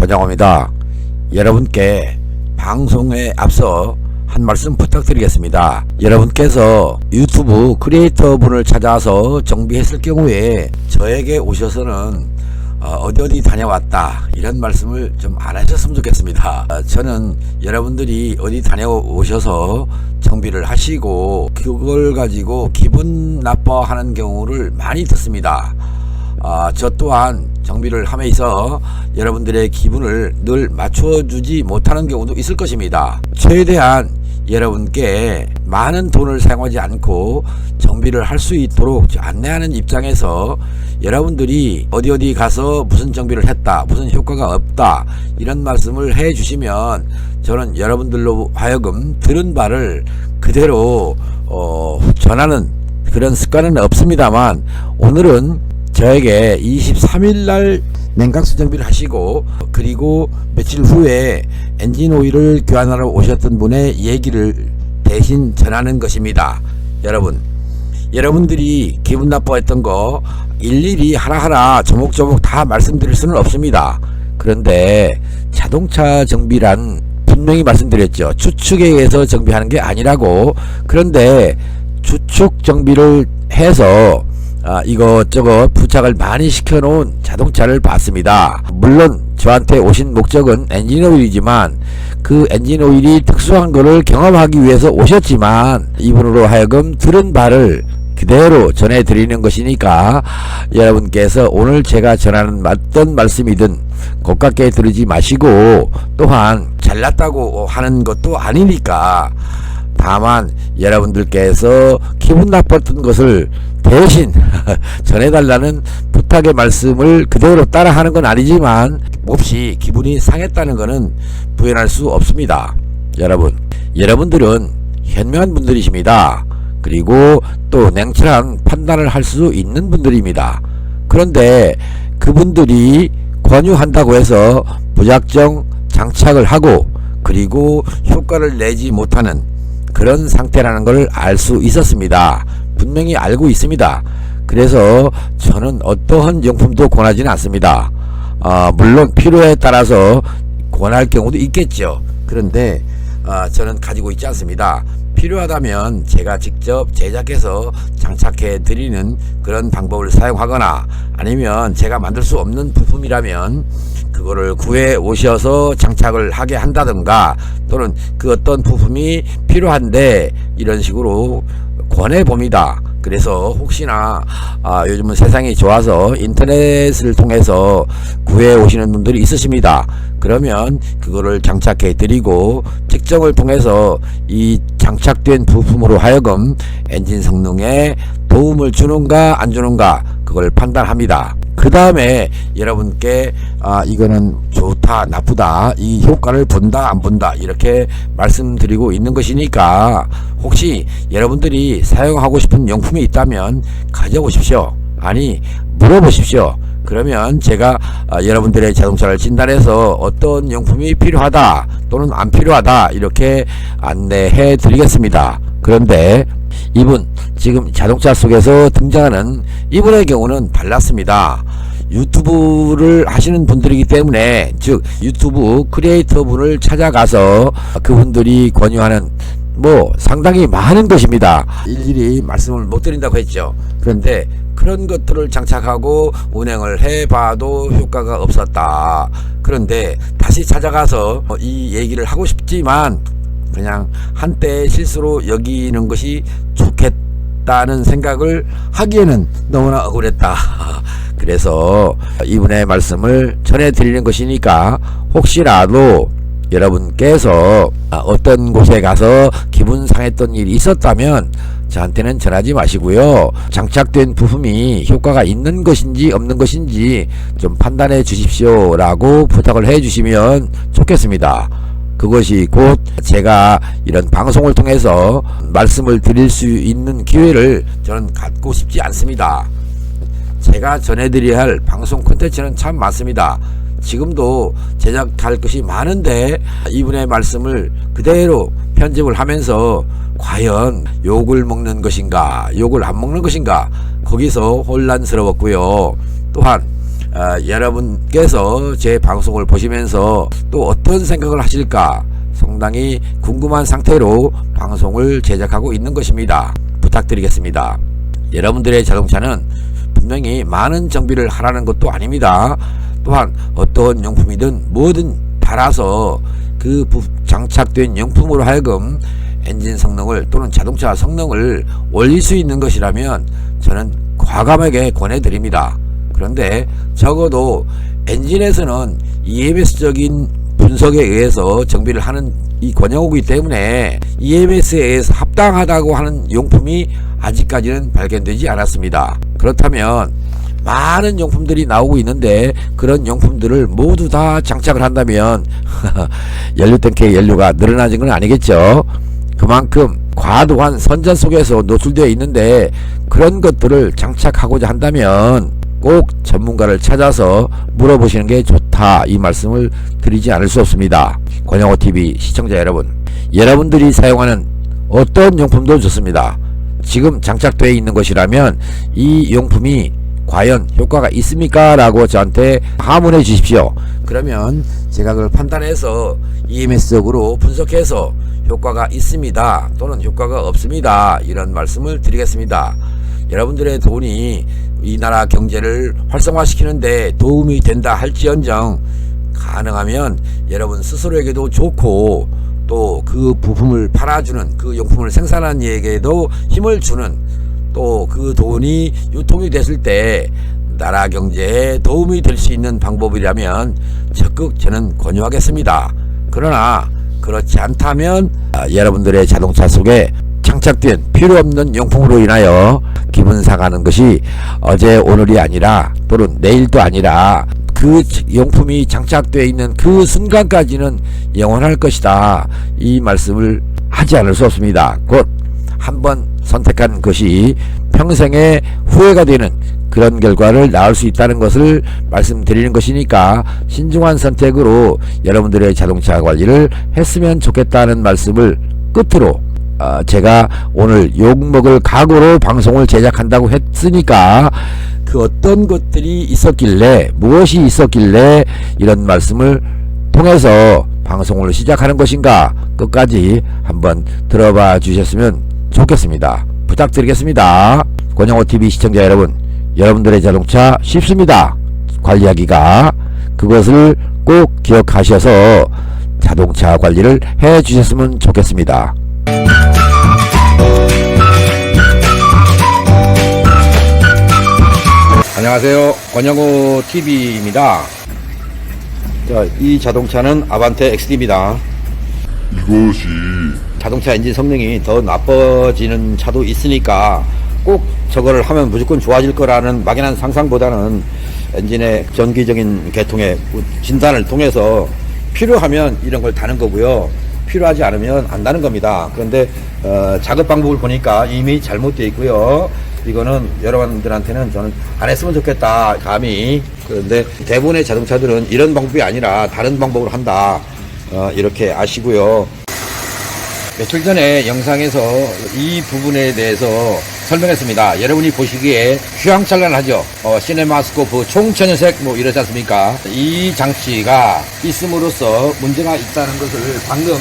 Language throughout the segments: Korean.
권장호입니다. 여러분께 방송에 앞서 한 말씀 부탁드리겠습니다. 여러분께서 유튜브 크리에이터 분을 찾아서 정비했을 경우에 저에게 오셔서는 어디 다녀왔다 이런 말씀을 좀 안 하셨으면 좋겠습니다. 저는 여러분들이 어디 다녀오셔서 정비를 하시고 그걸 가지고 기분 나빠하는 경우를 많이 듣습니다. 저 또한 정비를 함에있어 여러분들의 기분을 늘 맞춰주지 못하는 경우도 있을 것입니다. 최대한 여러분께 많은 돈을 사용하지 않고 정비를 할 수 있도록 안내하는 입장에서 여러분들이 어디 가서 무슨 정비를 했다, 무슨 효과가 없다 이런 말씀을 해 주시면 저는 여러분들로 하여금 들은 바를 그대로 전하는 그런 습관은 없습니다만, 오늘은 저에게 23일날 냉각수 정비를 하시고 그리고 며칠 후에 엔진오일을 교환하러 오셨던 분의 얘기를 대신 전하는 것입니다. 여러분들이 기분 나빠했던 거 일일이 하나하나 조목조목 다 말씀드릴 수는 없습니다. 그런데 자동차 정비란 분명히 말씀드렸죠. 추측에 의해서 정비하는 게 아니라고. 그런데 추측 정비를 해서 이것저것 부착을 많이 시켜놓은 자동차를 봤습니다. 물론 저한테 오신 목적은 엔진오일이지만 그 엔진오일이 특수한 것을 경험하기 위해서 오셨지만 이분으로 하여금 들은 바를 그대로 전해드리는 것이니까 여러분께서 오늘 제가 전하는 어떤 말씀이든 고깝게 들으지 마시고, 또한 잘났다고 하는 것도 아니니까 다만 여러분들께서 기분 나빴던 것을 대신 전해달라는 부탁의 말씀을 그대로 따라하는 건 아니지만 몹시 기분이 상했다는 것은 부인할 수 없습니다. 여러분들은 현명한 분들이십니다. 그리고 또 냉철한 판단을 할 수 있는 분들입니다. 그런데 그분들이 권유한다고 해서 무작정 장착을 하고 그리고 효과를 내지 못하는 그런 상태라는 걸 알 수 있었습니다. 분명히 알고 있습니다. 그래서 저는 어떠한 용품도 권하지는 않습니다. 물론 필요에 따라서 권할 경우도 있겠죠. 그런데 저는 가지고 있지 않습니다. 필요하다면 제가 직접 제작해서 장착해 드리는 그런 방법을 사용하거나, 아니면 제가 만들 수 없는 부품이라면 그거를 구해 오셔서 장착을 하게 한다든가, 또는 그 어떤 부품이 필요한데 이런 식으로 권해 봅니다. 그래서 혹시나 요즘은 세상이 좋아서 인터넷을 통해서 구해 오시는 분들이 있으십니다. 그러면 그거를 장착해 드리고 측정을 통해서 이 장착된 부품으로 하여금 엔진 성능에 도움을 주는가 안 주는가 그걸 판단합니다. 그 다음에 여러분께 이거는 좋다 나쁘다, 이 효과를 본다 안 본다 이렇게 말씀드리고 있는 것이니까, 혹시 여러분들이 사용하고 싶은 용품이 있다면 가져오십시오. 아니, 물어보십시오. 그러면 제가 여러분들의 자동차를 진단해서 어떤 용품이 필요하다 또는 안 필요하다 이렇게 안내해 드리겠습니다. 그런데 이분, 지금 자동차 속에서 등장하는 이분의 경우는 달랐습니다. 유튜브를 하시는 분들이기 때문에, 즉 유튜브 크리에이터 분을 찾아가서 그분들이 권유하는 상당히 많은 것입니다. 일일이 말씀을 못 드린다고 했죠. 그런데 그런 것들을 장착하고 운행을 해봐도 효과가 없었다. 그런데 다시 찾아가서 이 얘기를 하고 싶지만 그냥 한때 실수로 여기는 것이 좋겠다는 생각을 하기에는 너무나 억울했다. 그래서 이분의 말씀을 전해드리는 것이니까, 혹시라도 여러분께서 어떤 곳에 가서 기분 상했던 일이 있었다면 저한테는 전하지 마시고요. 장착된 부품이 효과가 있는 것인지 없는 것인지 좀 판단해 주십시오 라고 부탁을 해 주시면 좋겠습니다. 그것이 곧 제가 이런 방송을 통해서 말씀을 드릴 수 있는 기회를 저는 갖고 싶지 않습니다. 제가 전해드려야 할 방송 콘텐츠는 참 많습니다. 지금도 제작할 것이 많은데 이분의 말씀을 그대로 편집을 하면서 과연 욕을 먹는 것인가 욕을 안 먹는 것인가 거기서 혼란스러웠고요. 또한 여러분께서 제 방송을 보시면서 또 어떤 생각을 하실까 상당히 궁금한 상태로 방송을 제작하고 있는 것입니다. 부탁드리겠습니다. 여러분들의 자동차는 분명히 많은 정비를 하라는 것도 아닙니다. 또한 어떤 용품이든 뭐든 달아서 그 장착된 용품으로 하여금 엔진 성능을 또는 자동차 성능을 올릴 수 있는 것이라면 저는 과감하게 권해드립니다. 그런데 적어도 엔진에서는 EMS적인 분석에 의해서 정비를 하는 이 권역이기 때문에 EMS에 의해서 합당하다고 하는 용품이 아직까지는 발견되지 않았습니다. 그렇다면 많은 용품들이 나오고 있는데 그런 용품들을 모두 다 장착을 한다면 연료탱크의 연료가 늘어나는 건 아니겠죠. 그만큼 과도한 선전 속에서 노출되어 있는데 그런 것들을 장착하고자 한다면 꼭 전문가를 찾아서 물어보시는 게 좋다, 이 말씀을 드리지 않을 수 없습니다. 권영호TV 시청자 여러분, 여러분들이 사용하는 어떤 용품도 좋습니다. 지금 장착되어 있는 것이라면 이 용품이 과연 효과가 있습니까? 라고 저한테 하문해 주십시오. 그러면 제가 그걸 판단해서 EMS적으로 분석해서 효과가 있습니다 또는 효과가 없습니다, 이런 말씀을 드리겠습니다. 여러분들의 돈이 이 나라 경제를 활성화시키는데 도움이 된다 할지언정 가능하면 여러분 스스로에게도 좋고 또 그 부품을 팔아주는 그 용품을 생산한 이에게도 힘을 주는, 또 그 돈이 유통이 됐을 때 나라 경제에 도움이 될 수 있는 방법이라면 적극 저는 권유하겠습니다. 그러나 그렇지 않다면 여러분들의 자동차 속에 장착된 필요없는 용품으로 인하여 기분 상하는 것이 어제 오늘이 아니라 또는 내일도 아니라 그 용품이 장착되어 있는 그 순간까지는 영원할 것이다, 이 말씀을 하지 않을 수 없습니다. 곧 한번 선택한 것이 평생의 후회가 되는 그런 결과를 낳을 수 있다는 것을 말씀드리는 것이니까 신중한 선택으로 여러분들의 자동차 관리를 했으면 좋겠다는 말씀을 끝으로 제가 오늘 욕먹을 각오로 방송을 제작한다고 했으니까 그 어떤 것들이 있었길래, 무엇이 있었길래 이런 말씀을 통해서 방송을 시작하는 것인가 끝까지 한번 들어봐 주셨으면 좋겠습니다. 부탁드리겠습니다. 권영호TV 시청자 여러분, 여러분들의 자동차 쉽습니다. 관리하기가. 그것을 꼭 기억하셔서 자동차 관리를 해 주셨으면 좋겠습니다. 안녕하세요, 권영호TV입니다. 자, 이 자동차는 아반떼 XD입니다. 이것이 자동차 엔진 성능이 더 나빠지는 차도 있으니까 꼭 저거를 하면 무조건 좋아질 거라는 막연한 상상보다는 엔진의 정기적인 개통의 진단을 통해서 필요하면 이런 걸 다는 거고요, 필요하지 않으면 안 다는 겁니다. 그런데 작업 방법을 보니까 이미 잘못되어 있고요. 이거는 여러분들한테는 저는 안 했으면 좋겠다, 감히. 그런데 대부분의 자동차들은 이런 방법이 아니라 다른 방법으로 한다, 이렇게 아시고요. 며칠 전에 영상에서 이 부분에 대해서 설명했습니다. 여러분이 보시기에 휘황찬란하죠. 시네마스코프 총천연색 뭐 이러지 않습니까? 이 장치가 있음으로써 문제가 있다는 것을 방금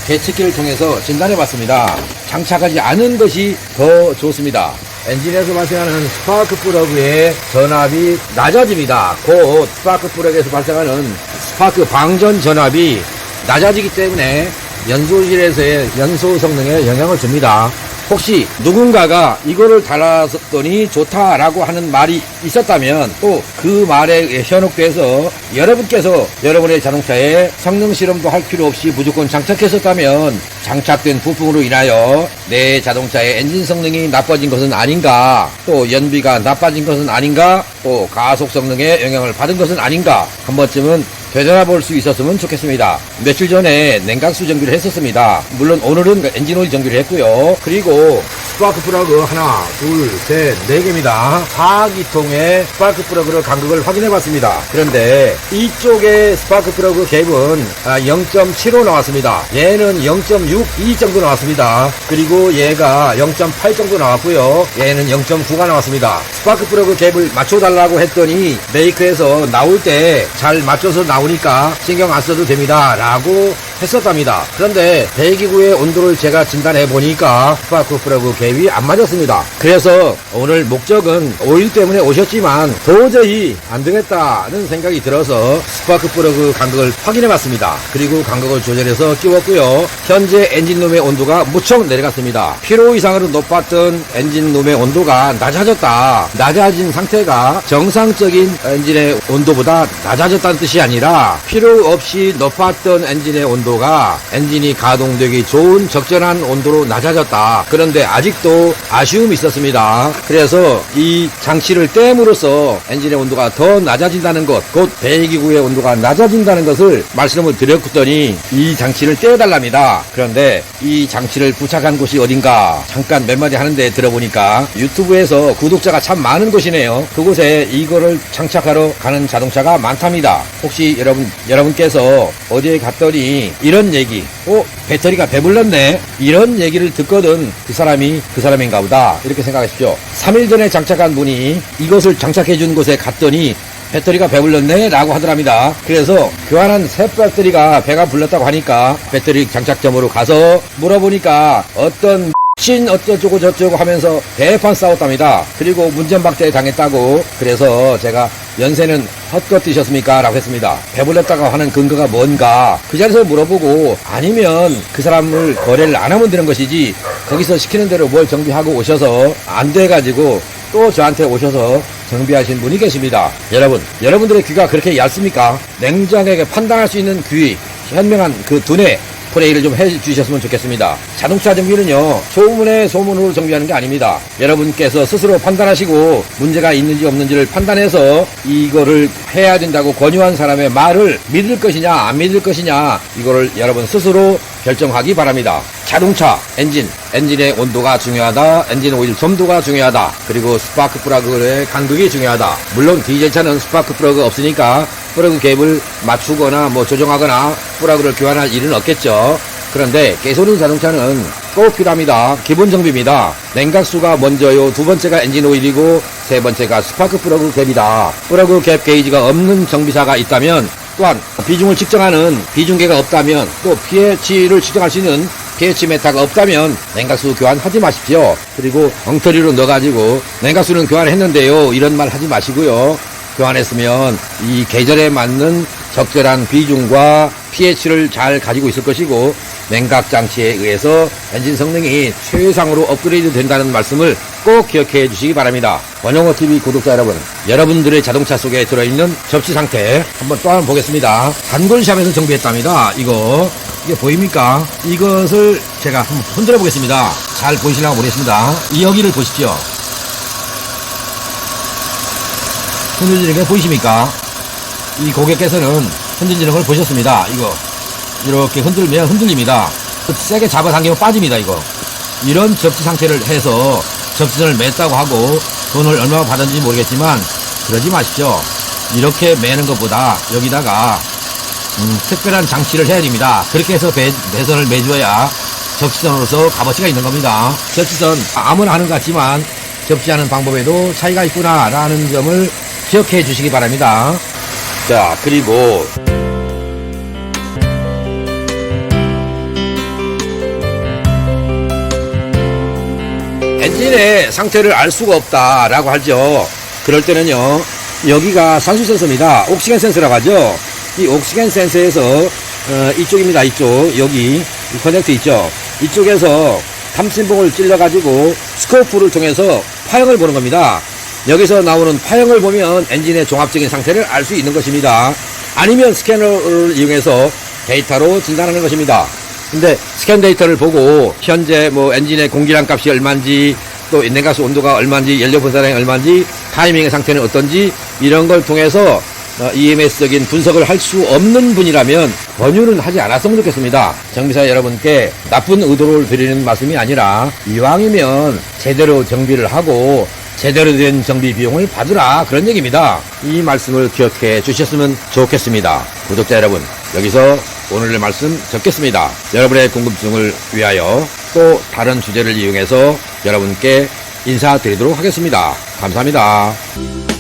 계측기를 통해서 진단해 봤습니다. 장착하지 않은 것이 더 좋습니다. 엔진에서 발생하는 스파크 플러그의 전압이 낮아집니다. 곧 스파크 플러그에서 발생하는 스파크 방전 전압이 낮아지기 때문에 연소실에서의 연소 성능에 영향을 줍니다. 혹시 누군가가 이거를 달았더니 좋다라고 하는 말이 있었다면 또 그 말에 현혹돼서 여러분께서 여러분의 자동차에 성능 실험도 할 필요 없이 무조건 장착했었다면 장착된 부품으로 인하여 내 자동차의 엔진 성능이 나빠진 것은 아닌가, 또 연비가 나빠진 것은 아닌가, 또 가속 성능에 영향을 받은 것은 아닌가, 한 번쯤은 되돌아볼 수 있었으면 좋겠습니다. 며칠 전에 냉각수 정비를 했었습니다. 물론 오늘은 엔진오일 정비를 했고요. 그리고 스파크 플러그 하나, 둘, 셋, 네 개입니다. 4기통의 스파크 플러그를 간극을 확인해 봤습니다. 그런데 이쪽에 스파크 플러그 갭은 0.75 나왔습니다. 얘는 0.62 정도 나왔습니다. 그리고 얘가 0.8 정도 나왔고요. 얘는 0.9가 나왔습니다. 스파크 플러그 갭을 맞춰달라고 했더니 메이커에서 나올 때 잘 맞춰서 나오니까 신경 안 써도 됩니다 라고 했었답니다. 그런데 배기구의 온도를 제가 진단해 보니까 스파크 플러그 갭이 안 맞았습니다. 그래서 오늘 목적은 오일 때문에 오셨지만 도저히 안 되겠다는 생각이 들어서 스파크 플러그 간극을 확인해 봤습니다. 그리고 간극을 조절해서 끼웠고요. 현재 엔진룸의 온도가 무척 내려갔습니다. 필요 이상으로 높았던 엔진룸의 온도가 낮아졌다. 낮아진 상태가 정상적인 엔진의 온도보다 낮아졌다는 뜻이 아니라 필요 없이 높았던 엔진의 온도가 엔진이 가동되기 좋은 적절한 온도로 낮아졌다. 그런데 아직도 아쉬움이 있었습니다. 그래서 이 장치를 떼므로써 엔진의 온도가 더 낮아진다는 것, 곧 배기구의 온도가 낮아진다는 것을 말씀을 드렸더니 이 장치를 떼어달랍니다. 그런데 이 장치를 부착한 곳이 어딘가 잠깐 몇 마디 하는데 들어보니까 유튜브에서 구독자가 참 많은 곳이네요. 그곳에 이거를 장착하러 가는 자동차가 많답니다. 혹시 여러분께서 어디에 갔더니 이런 얘기, 배터리가 배불렀네, 이런 얘기를 듣거든 그 사람인가 보다 이렇게 생각하십시오. 3일 전에 장착한 분이 이것을 장착해 준 곳에 갔더니 배터리가 배불렀네 라고 하더랍니다. 그래서 교환한 새 배터리가 배가 불렀다고 하니까 배터리 장착점으로 가서 물어보니까 어떤 신 어쩌고 저쩌고 하면서 대판 싸웠답니다. 그리고 문전박대 당했다고. 그래서 제가 연세는 헛것 드셨습니까? 라고 했습니다. 배불렀다고 하는 근거가 뭔가 그 자리에서 물어보고, 아니면 그 사람을 거래를 안 하면 되는 것이지 거기서 시키는 대로 뭘 정비하고 오셔서 안 돼가지고 또 저한테 오셔서 정비하신 분이 계십니다. 여러분들의 귀가 그렇게 얇습니까? 냉정하게 판단할 수 있는 귀, 현명한 그 두뇌 플레이를 좀 해주셨으면 좋겠습니다. 자동차 정비는요, 소문에 소문으로 정비하는 게 아닙니다. 여러분께서 스스로 판단하시고 문제가 있는지 없는지를 판단해서 이거를 해야 된다고 권유한 사람의 말을 믿을 것이냐 안 믿을 것이냐, 이거를 여러분 스스로 결정하기 바랍니다. 자동차 엔진의 온도가 중요하다. 엔진 오일 점도가 중요하다. 그리고 스파크 플러그의 간극이 중요하다. 물론 디젤차는 스파크 플러그 없으니까 플러그 갭을 맞추거나 조정하거나 플러그를 교환할 일은 없겠죠. 그런데 가솔린 자동차는 꼭 필요합니다. 기본 정비입니다. 냉각수가 먼저요, 두 번째가 엔진 오일이고 세 번째가 스파크 플러그 갭이다. 플러그 갭 게이지가 없는 정비사가 있다면, 또한 비중을 측정하는 비중계가 없다면, 또 pH를 측정할 수 있는 pH 메타가 없다면 냉각수 교환하지 마십시오. 그리고 엉터리로 넣어가지고 냉각수는 교환했는데요 이런 말 하지 마시고요. 교환했으면 이 계절에 맞는 적절한 비중과 pH를 잘 가지고 있을 것이고, 냉각 장치에 의해서 엔진 성능이 최상으로 업그레이드 된다는 말씀을 꼭 기억해 주시기 바랍니다. 원영어TV 구독자 여러분들의 자동차 속에 들어있는 접시 상태 또 한번 보겠습니다. 단골샵에서 정비했답니다. 이게 보입니까? 이것을 제가 한번 흔들어 보겠습니다. 잘 보이시려고 모르겠습니다. 여기를 보십시오. 흔들리는 게 보이십니까? 이 고객께서는 흔들리는 걸 보셨습니다. 이렇게 흔들면 흔들립니다. 세게 잡아당기면 빠집니다. 이런 접시 상태를 해서 접시선을 맸다고 하고 돈을 얼마 받았는지 모르겠지만 그러지 마십시오. 이렇게 매는 것보다 여기다가 특별한 장치를 해야 됩니다. 그렇게 해서 배선을 매줘야 접시선으로서 값어치가 있는 겁니다. 접시선 아무나 하는 것 같지만 접시하는 방법에도 차이가 있구나 라는 점을 기억해 주시기 바랍니다. 자, 그리고 엔진의 상태를 알 수가 없다라고 하죠. 그럴 때는요, 여기가 산수 센서입니다. 옥시겐 센서라고 하죠. 이 옥시겐 센서에서 이쪽입니다. 여기 이 커넥터 있죠. 이쪽에서 감신봉을 찔러가지고 스코프를 통해서 파형을 보는 겁니다. 여기서 나오는 파형을 보면 엔진의 종합적인 상태를 알 수 있는 것입니다. 아니면 스캐너를 이용해서 데이터로 진단하는 것입니다. 근데 스캔 데이터를 보고 현재 엔진의 공기량 값이 얼마인지, 또 냉각수 온도가 얼마인지, 연료 분사량이 얼마인지, 타이밍의 상태는 어떤지, 이런 걸 통해서 EMS적인 분석을 할 수 없는 분이라면 권유는 하지 않았으면 좋겠습니다. 정비사 여러분께 나쁜 의도를 드리는 말씀이 아니라 이왕이면 제대로 정비를 하고 제대로 된 정비 비용을 받으라, 그런 얘기입니다. 이 말씀을 기억해 주셨으면 좋겠습니다. 구독자 여러분, 여기서 오늘의 말씀 적겠습니다. 여러분의 궁금증을 위하여 또 다른 주제를 이용해서 여러분께 인사드리도록 하겠습니다. 감사합니다.